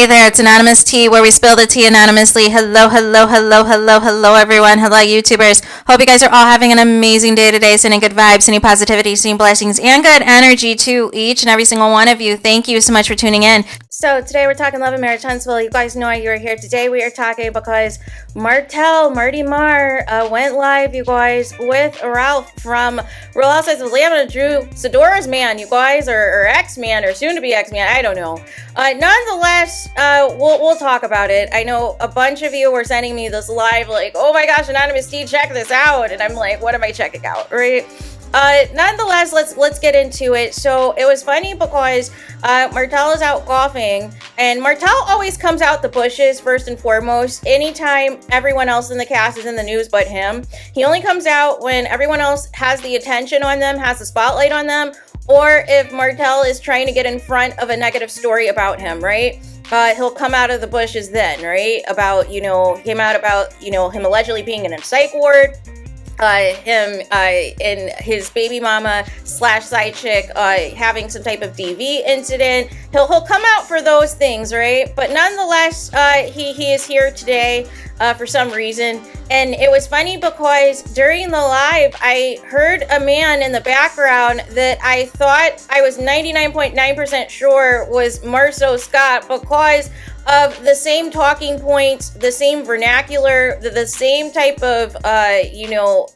there, it's Anonymous Tea, where we spill the tea anonymously. Hello, hello, hello, hello, hello, everyone. Hello, YouTubers. Hope you guys are all having an amazing day today, sending good vibes, sending positivity, sending blessings, and good energy to each and every single one of you. Thank you so much for tuning in. So today we're talking love and marriage, Huntsville. You guys know why you're here. Today we are talking because Martell, Marty Mar, went live, you guys, with Ralph from Real Housewives of Atlanta, Drew Sidora's man, you guys, or ex-man, or soon-to-be ex-man, I don't know. Nonetheless, we'll talk about it. I know a bunch of you were sending me this live, like, oh my gosh, Anonymous T, check this out, and I'm like, what am I checking out, right? Nonetheless, let's get into it. So it was funny because Martell is out golfing, and Martell always comes out the bushes first and foremost. Anytime everyone else in the cast is in the news but him, he only comes out when everyone else has the attention on them, has the spotlight on them, or if Martell is trying to get in front of a negative story about him, right? He'll come out of the bushes then, right? About, him allegedly being in a psych ward. Him and his baby mama / side chick having some type of DV incident. He'll come out for those things, right? But nonetheless, he is here today for some reason. And it was funny because during the live, I heard a man in the background that I thought I was 99.9% sure was Marceau Scott because of the same talking points, the same vernacular, the same type of,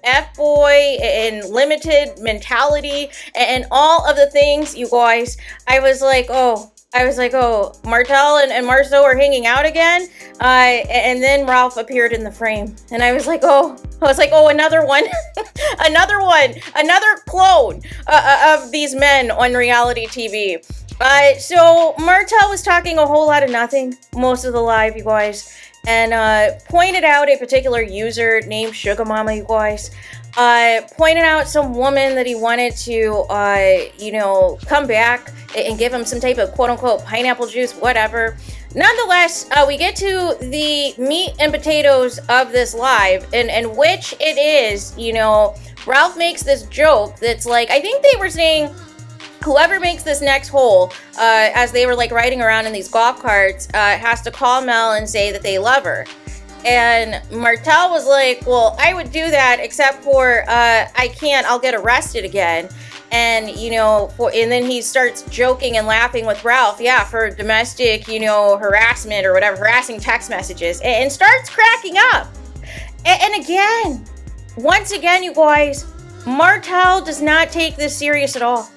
F-boy and limited mentality and all of the things, you guys. I was like, oh, Martell and Marceau are hanging out again. And then Ralph appeared in the frame. And I was like, oh, another one, another clone of these men on reality TV. So Martell was talking a whole lot of nothing most of the live, you guys, and pointed out a particular user named Sugar Mama, you guys. Pointed out some woman that he wanted to, come back and give him some type of quote-unquote pineapple juice, whatever. Nonetheless, we get to the meat and potatoes of this live, and which it is, Ralph makes this joke that's like, I think they were saying, whoever makes this next hole, as they were like riding around in these golf carts, has to call Mel and say that they love her. And Martell was like, well, I would do that except for I can't, I'll get arrested again. And, and then he starts joking and laughing with Ralph, yeah, for domestic, harassment or whatever, harassing text messages, and starts cracking up. And again, once again, you guys, Martell does not take this serious at all.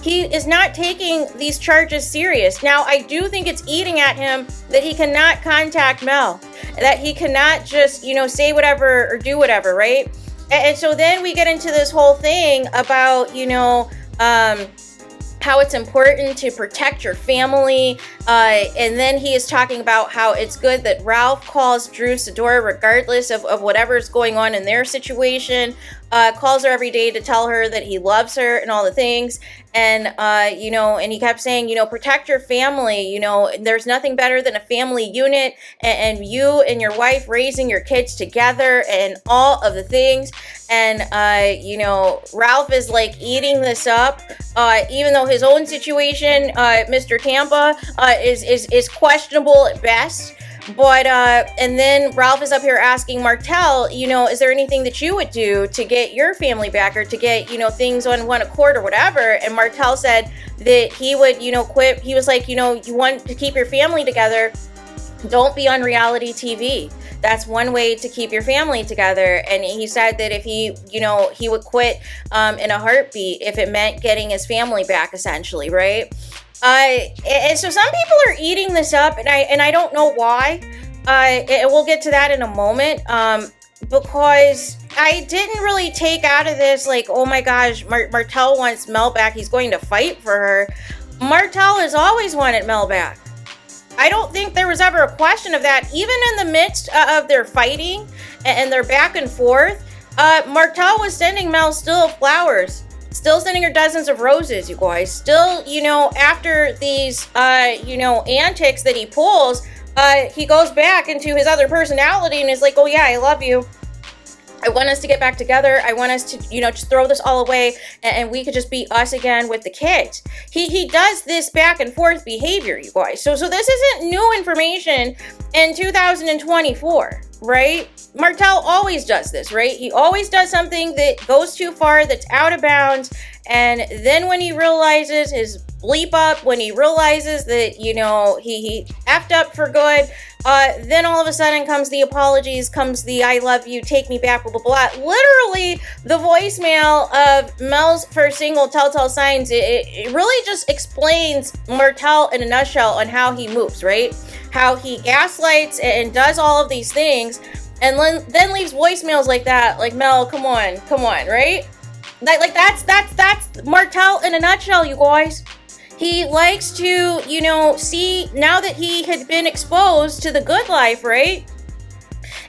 He is not taking these charges serious. Now, I do think it's eating at him that he cannot contact Mel, that he cannot just, say whatever or do whatever, right? And so then we get into this whole thing about, how it's important to protect your family. And then he is talking about how it's good that Ralph calls Drew Sidora regardless of whatever's going on in their situation. Calls her every day to tell her that he loves her and all the things. And, and he kept saying, protect your family. There's nothing better than a family unit and you and your wife raising your kids together and all of the things. And, Ralph is like eating this up, even though his own situation, Mr. Tampa, is questionable at best. But, and then Ralph is up here asking Martell, is there anything that you would do to get your family back or to get, things on one accord or whatever? And Martell said that he would, quit. He was like, you want to keep your family together. Don't be on reality TV. That's one way to keep your family together. And he said that if he, he would quit in a heartbeat if it meant getting his family back, essentially, right? And so some people are eating this up, and I don't know why. We'll get to that in a moment. Because I didn't really take out of this like, oh my gosh, Martell wants Mel back. He's going to fight for her. Martell has always wanted Mel back. I don't think there was ever a question of that. Even in the midst of their fighting and their back and forth, Martell was sending Mel still flowers. Still sending her dozens of roses, you guys. Still, after these, antics that he pulls, he goes back into his other personality and is like, oh yeah, I love you. I want us to get back together. I want us to, just throw this all away and we could just be us again with the kids. He does this back and forth behavior, you guys. So this isn't new information in 2024, right? Martell always does this, right? He always does something that goes too far, that's out of bounds. And then when he realizes his bleep up, when he realizes that, he effed up for good, then all of a sudden comes the apologies, comes the I love you, take me back, blah, blah, blah. Literally, the voicemail of Mel's first single, Telltale Signs, it really just explains Martell in a nutshell on how he moves, right? How he gaslights and does all of these things, and then leaves voicemails like that, like, Mel, come on, right? That's Martell in a nutshell, you guys. He likes to, see, now that he had been exposed to the good life, right?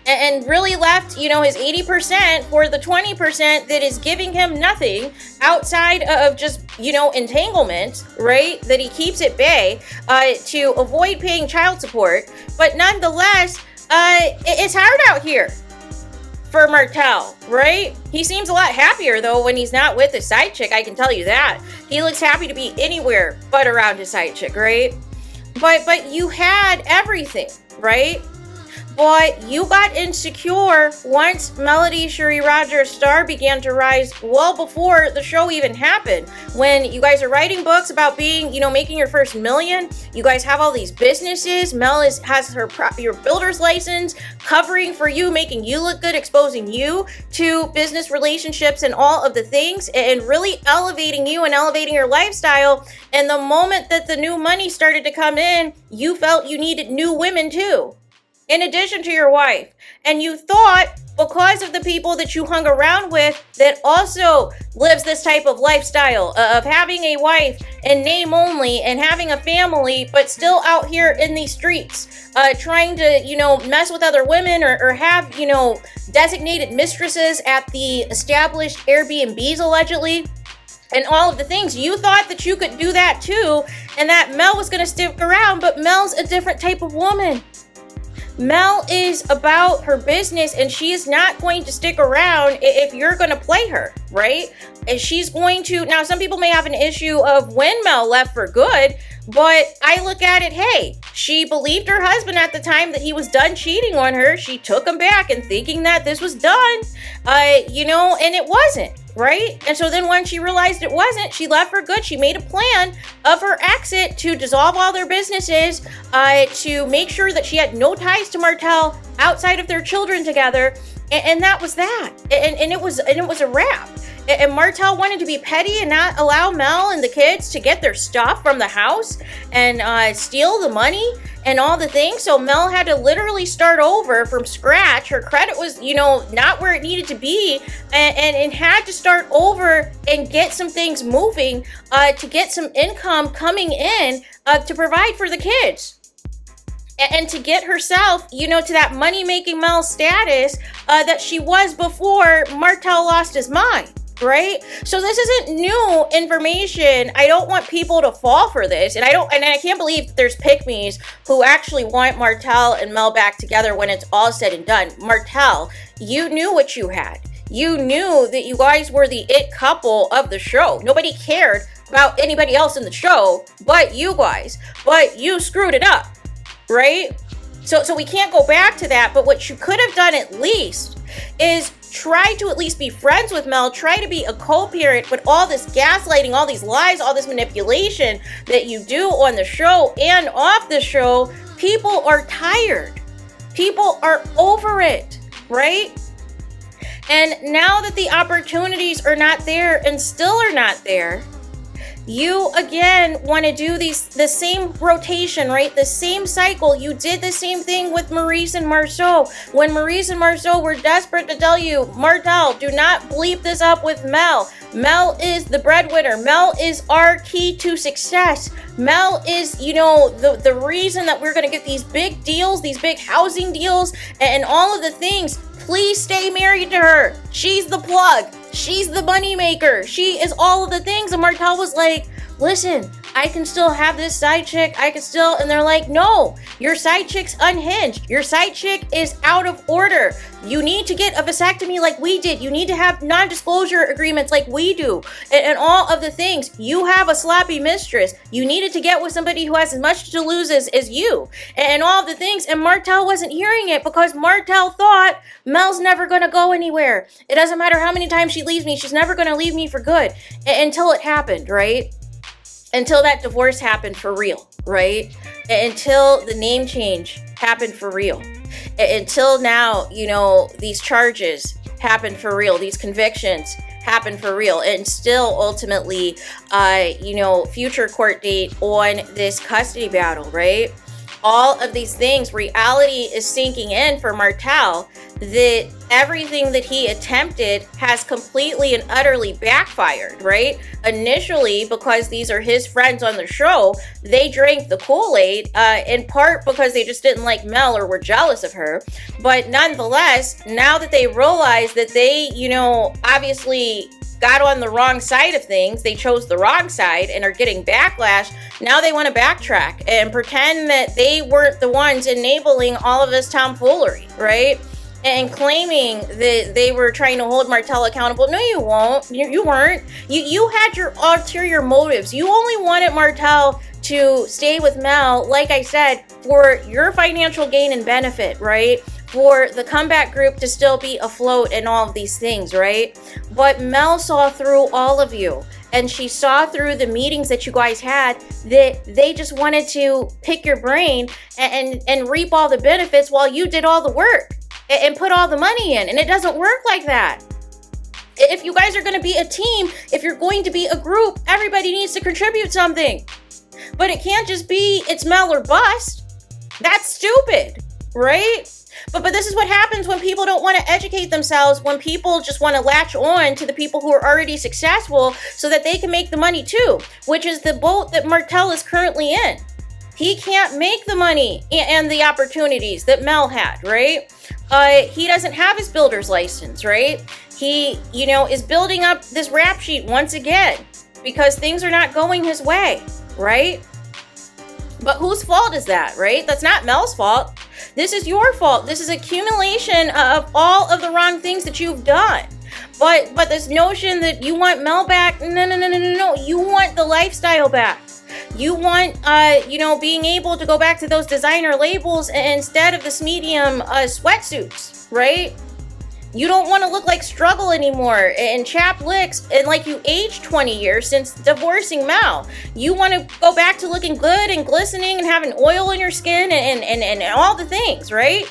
And really left, his 80% for the 20% that is giving him nothing outside of just, entanglement, right? That he keeps at bay to avoid paying child support. But nonetheless, it's hard out here for Martell, right? He seems a lot happier though when he's not with his side chick, I can tell you that. He looks happy to be anywhere but around his side chick, right? But you had everything, right? But you got insecure once Melody Cherie Rogers' star began to rise well before the show even happened. When you guys are writing books about being, making your first million, you guys have all these businesses. Mel has your builder's license covering for you, making you look good, exposing you to business relationships and all of the things, and really elevating you and elevating your lifestyle. And the moment that the new money started to come in, you felt you needed new women too, in addition to your wife. And you thought, because of the people that you hung around with that also lives this type of lifestyle of having a wife in name only and having a family, but still out here in these streets, trying to, mess with other women or have, designated mistresses at the established Airbnbs allegedly, and all of the things, you thought that you could do that too, and that Mel was going to stick around, but Mel's a different type of woman. Mel is about her business, and she is not going to stick around if you're going to play her, right? And she's going to, now some people may have an issue of when Mel left for good, but I look at it, hey, she believed her husband at the time that he was done cheating on her. She took him back and thinking that this was done, and it wasn't. Right? And so then when she realized it wasn't, she left for good. She made a plan of her exit to dissolve all their businesses, to make sure that she had no ties to Martell outside of their children together. And that was that. And it was a wrap. And Martell wanted to be petty and not allow Mel and the kids to get their stuff from the house and steal the money and all the things. So Mel had to literally start over from scratch. Her credit was, not where it needed to be, and had to start over and get some things moving, to get some income coming in, to provide for the kids. And to get herself, to that money-making Mel status that she was before Martell lost his mind. Right? So this isn't new information. I don't want people to fall for this. And I can't believe there's pick-me's who actually want Martell and Mel back together when it's all said and done. Martell, you knew what you had. You knew that you guys were the it couple of the show. Nobody cared about anybody else in the show but you guys. But you screwed it up, right? So we can't go back to that. But what you could have done at least is try to at least be friends with Mel, try to be a co-parent, but all this gaslighting, all these lies, all this manipulation that you do on the show and off the show, people are tired. People are over it, right? And now that the opportunities are not there and still are not there, you again want to do the same rotation, right? The same cycle. You did the same thing with Maurice and Marceau. When Maurice and Marceau were desperate to tell you, Martell, do not bleep this up with Mel. Mel is the breadwinner. Mel is our key to success. Mel is, the reason that we're going to get these big deals, these big housing deals, and all of the things. Please stay married to her. She's the plug. She's the money maker. She is all of the things. And Martell was like, listen, I can still have this side chick. I can still, and they're like, no, your side chick's unhinged. Your side chick is out of order. You need to get a vasectomy like we did. You need to have non-disclosure agreements like we do, and all of the things. You have a sloppy mistress. You needed to get with somebody who has as much to lose as you, and all of the things. And Martell wasn't hearing it because Martell thought Mel's never going to go anywhere. It doesn't matter how many times she leaves me. She's never going to leave me for good until it happened, right? Until that divorce happened for real, right? Until the name change happened for real. Until now, you know, these charges happen for real. These convictions happen for real. And still ultimately, you know, future court date on this custody battle, right? All of these things, reality is sinking in for Martell that everything that he attempted has completely and utterly backfired, right? Initially, because these are his friends on the show, they drank the Kool-Aid, in part because they just didn't like Mel or were jealous of her. But nonetheless, now that they realize that they, you know, obviously got on the wrong side of things, they chose the wrong side and are getting backlash, now they want to backtrack and pretend that they weren't the ones enabling all of this tomfoolery, right? And claiming that they were trying to hold Martell accountable. No, you won't. You weren't. You had your ulterior motives. You only wanted Martell to stay with Mel, like I said, for your financial gain and benefit, right? For the comeback group to still be afloat and all of these things, right? But Mel saw through all of you. And she saw through the meetings that you guys had that they just wanted to pick your brain and reap all the benefits while you did all the work and put all the money in. And it doesn't work like that. If you guys are going to be a team, if you're going to be a group, everybody needs to contribute something. But it can't just be it's Mel or bust. That's stupid, right? But this is what happens when people don't want to educate themselves, when people just want to latch on to the people who are already successful so that they can make the money too, which is the boat that Martell is currently in. He can't make the money and the opportunities that Mel had, right? He doesn't have his builder's license, right? He, you know, is building up this rap sheet once again because things are not going his way, right? But whose fault is that, right? That's not Mel's fault. This is your fault. This is accumulation of all of the wrong things that you've done. But this notion that you want Mel back, no. You want the lifestyle back. You want, you know, being able to go back to those designer labels instead of this medium sweatsuits, right? You don't want to look like struggle anymore and chap licks and like you aged 20 years since divorcing Mel. You want to go back to looking good and glistening and having oil in your skin and all the things, right?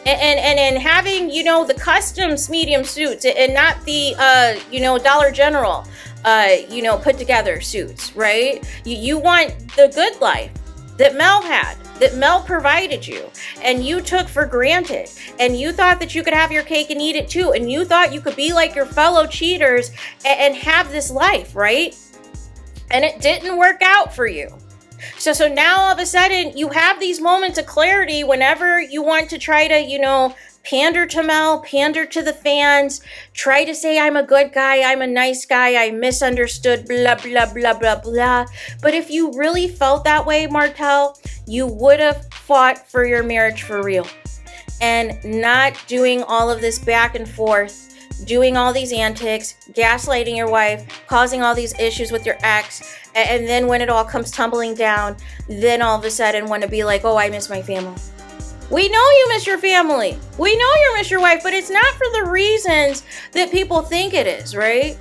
And having, you know, the customs medium suits and not the, you know, Dollar General, you know, put together suits, right? You want the good life that Mel had, that Mel provided you, and you took for granted, and you thought that you could have your cake and eat it too, and you thought you could be like your fellow cheaters and have this life, right? And it didn't work out for you. So now all of a sudden you have these moments of clarity whenever you want to try to, you know, pander to Mel, pander to the fans, try to say I'm a good guy, I'm a nice guy, I misunderstood, blah, blah, blah, blah, blah. But if you really felt that way, Martell, you would have fought for your marriage for real. And not doing all of this back and forth, doing all these antics, gaslighting your wife, causing all these issues with your ex, and then when it all comes tumbling down, then all of a sudden want to be like, oh, I miss my family. We know you miss your family. We know you miss your wife, but it's not for the reasons that people think it is, right?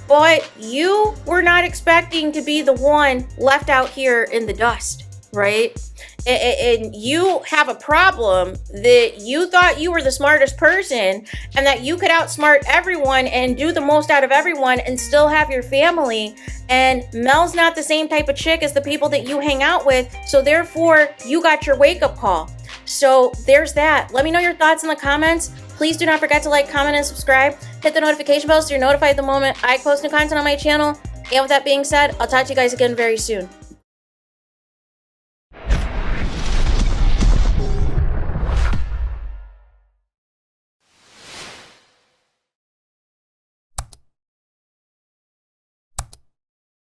But you were not expecting to be the one left out here in the dust, right? And you have a problem that you thought you were the smartest person and that you could outsmart everyone and do the most out of everyone and still have your family. And Mel's not the same type of chick as the people that you hang out with. So therefore, you got your wake-up call. So there's that. Let me know your thoughts in the comments. Please do not forget to like, comment, and subscribe. Hit the notification bell so you're notified the moment I post new content on my channel. And with that being said, I'll talk to you guys again very soon.